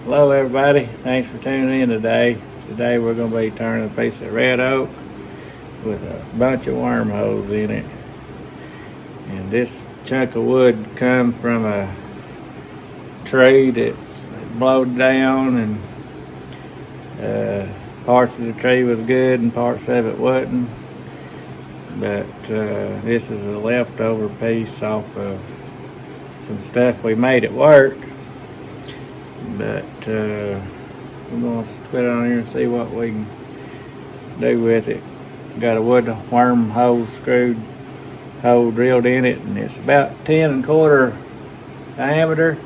Hello everybody, thanks for tuning in today. Today we're going to be turning a piece of red oak with a bunch of wormholes in it. And this chunk of wood come from a tree that blowed down, and parts of the tree was good and parts of it wasn't. But this is a leftover piece off of some stuff we made at work. But we're going to put it on here and see what we can do with it. Got a wood worm hole screwed hole drilled in it, and it's about 10 1/4 diameter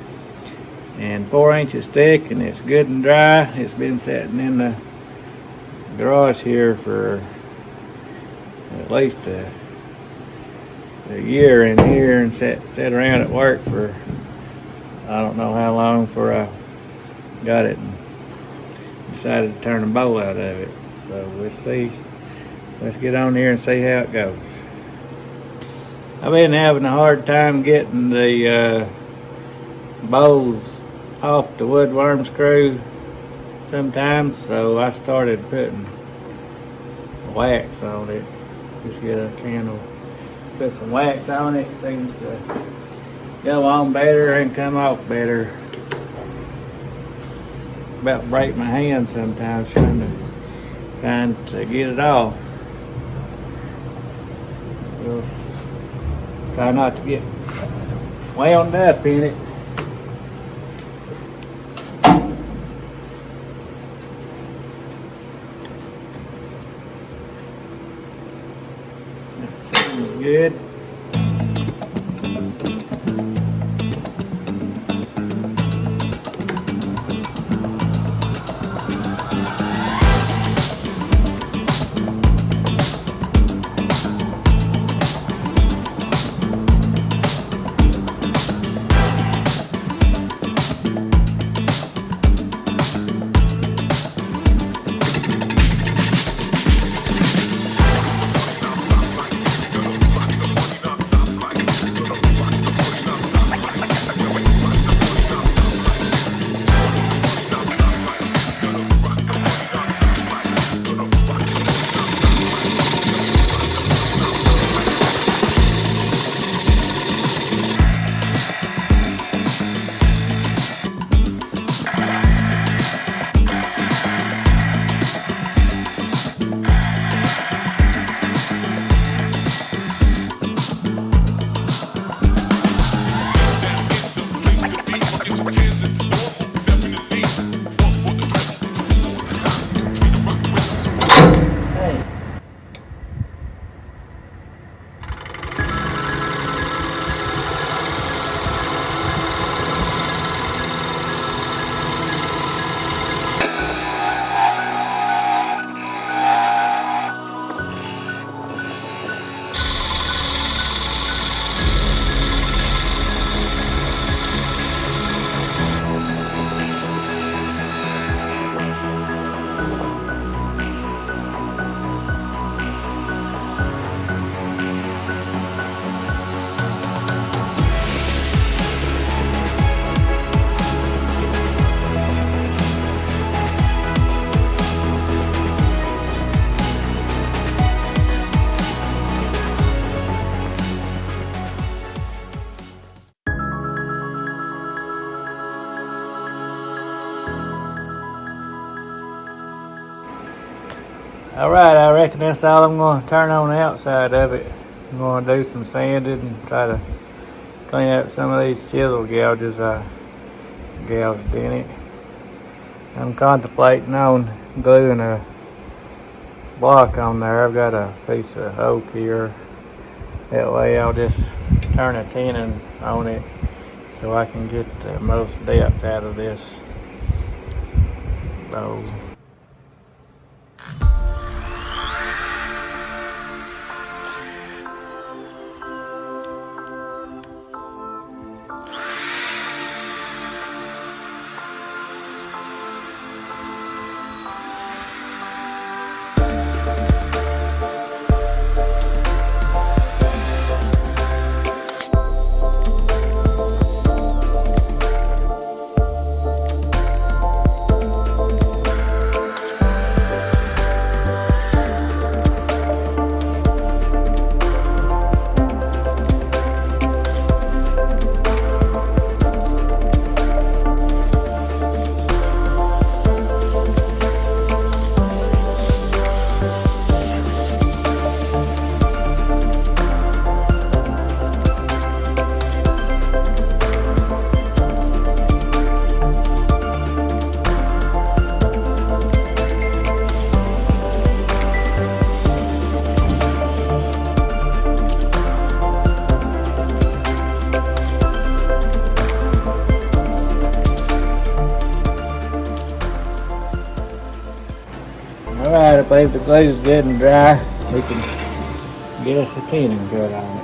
and 4 inches thick, and it's good and dry. It's been sitting in the garage here for at least a year in here, and sat around at work for I don't know how long before I got it and decided to turn a bowl out of it. So let's get on here and see how it goes. I've been having a hard time getting the bowls off the wood worm screw sometimes, so I started putting wax on it. Just get a candle, put some wax on it. It seems to go on better and come off better. About break my hand sometimes trying to get it off. We'll try not to get wound up in it. That seems good. Alright, I reckon that's all I'm going to turn on the outside of it. I'm going to do some sanding and try to clean up some of these chisel gouges I gouged in it. I'm contemplating on gluing a block on there. I've got a piece of oak here. That way I'll just turn a tenon on it so I can get the most depth out of this bowl. Alright, I believe the glue's good and dry. We can get us a tenon cut on it.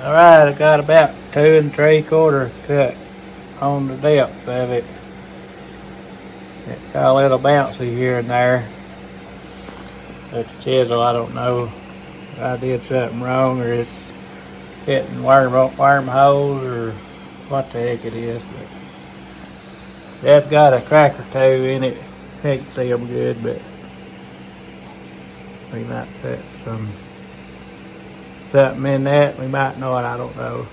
Alright, I got about 2 3/4 cut on the depth of it. It got a little bouncy here and there. With the chisel, I don't know if I did something wrong or it's hitting worm holes or what the heck it is. But that's got a crack or two in it. Can't see them good, but we might put something in that. We might not, I don't know.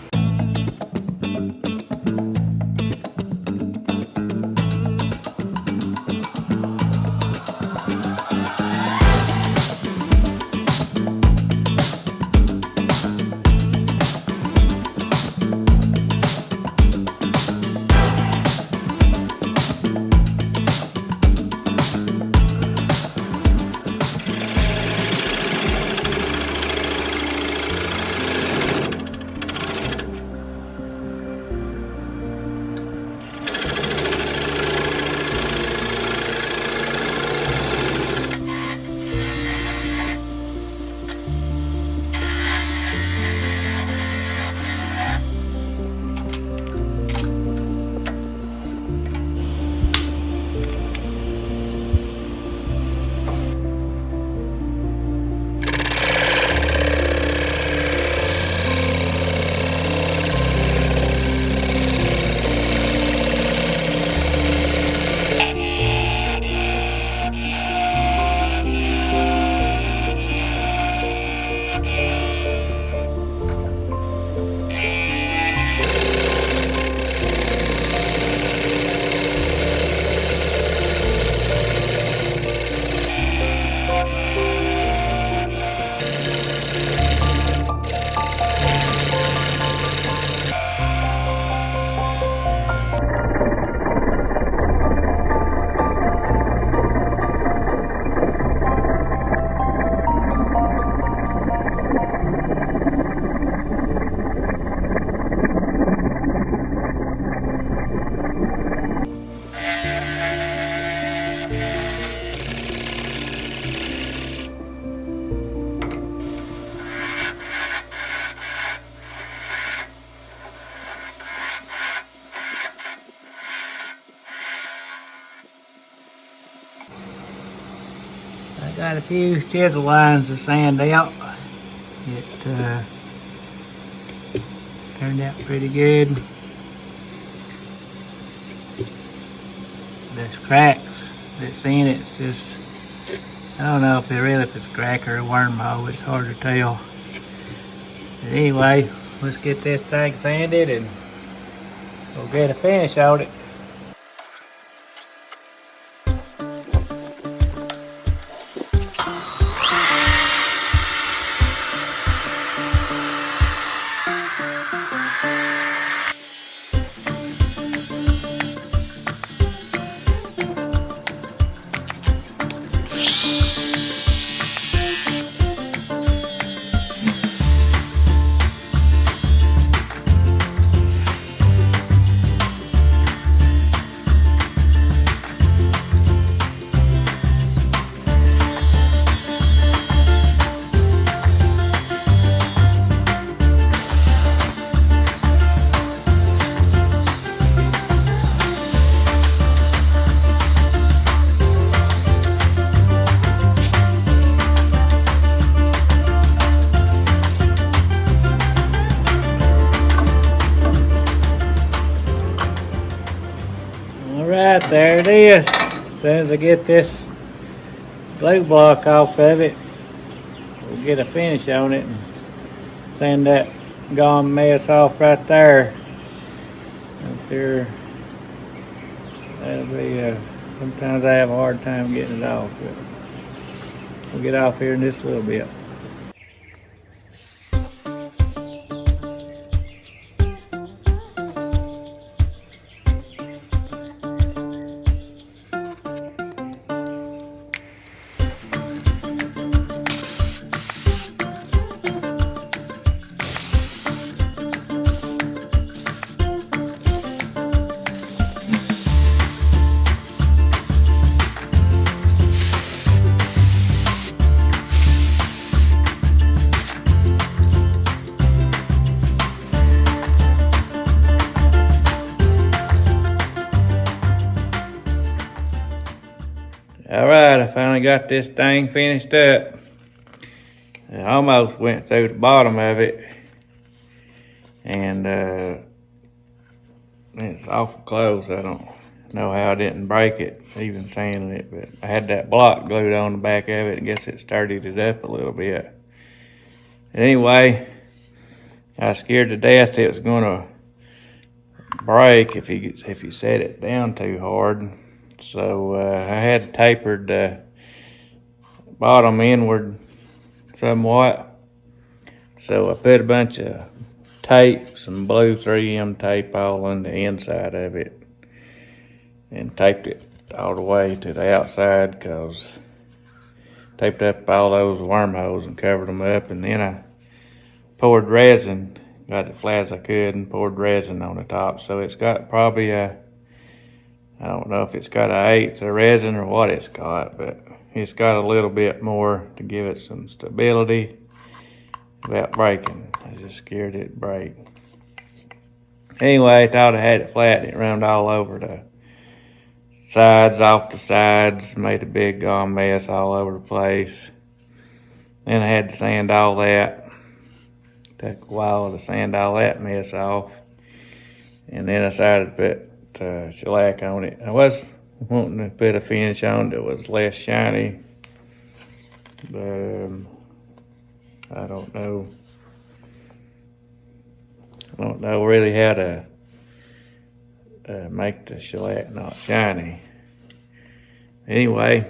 Got a few chisel lines to sand out. It turned out pretty good. There's cracks that's in it. It's just, I don't know if it's crack or a wormhole. It's hard to tell. But anyway, let's get this thing sanded and we'll get a finish on it. Alright, there it is. As soon as I get this glue block off of it, we'll get a finish on it and sand that gone mess off right there. I'm sure that'll be, sometimes I have a hard time getting it off, but we'll get off here in just a little bit. Alright, I finally got this thing finished up. I almost went through the bottom of it. And it's awful close. I don't know how I didn't break it, even sanding it. But I had that block glued on the back of it. I guess it sturdied it up a little bit. Anyway, I was scared to death it was going to break if you set it down too hard. So I had tapered the bottom inward somewhat. So I put a bunch of tape, some blue 3M tape all on the inside of it and taped it all the way to the outside, because taped up all those wormholes and covered them up. And then I poured resin, got it flat as I could, and poured resin on the top. So it's got probably I don't know if it's got an 1/8 of resin or what it's got, but it's got a little bit more to give it some stability without breaking. I was just scared it'd break. Anyway, I thought I had it flat, and it ran all over the sides, off the sides, made a big mess all over the place. Then I had to sand all that. Took a while to sand all that mess off. And then I decided to put shellac on it. I was wanting to put a finish on that was less shiny, but I don't know really how to make the shellac not shiny. Anyway,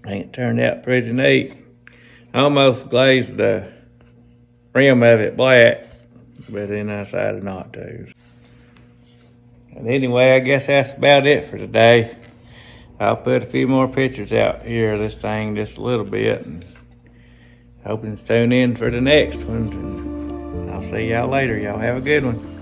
I think it turned out pretty neat. I almost glazed the rim of it black, but then I decided not to. And anyway, I guess that's about it for today. I'll put a few more pictures out here of this thing just a little bit, and hoping to tune in for the next one. And I'll see y'all later. Y'all have a good one.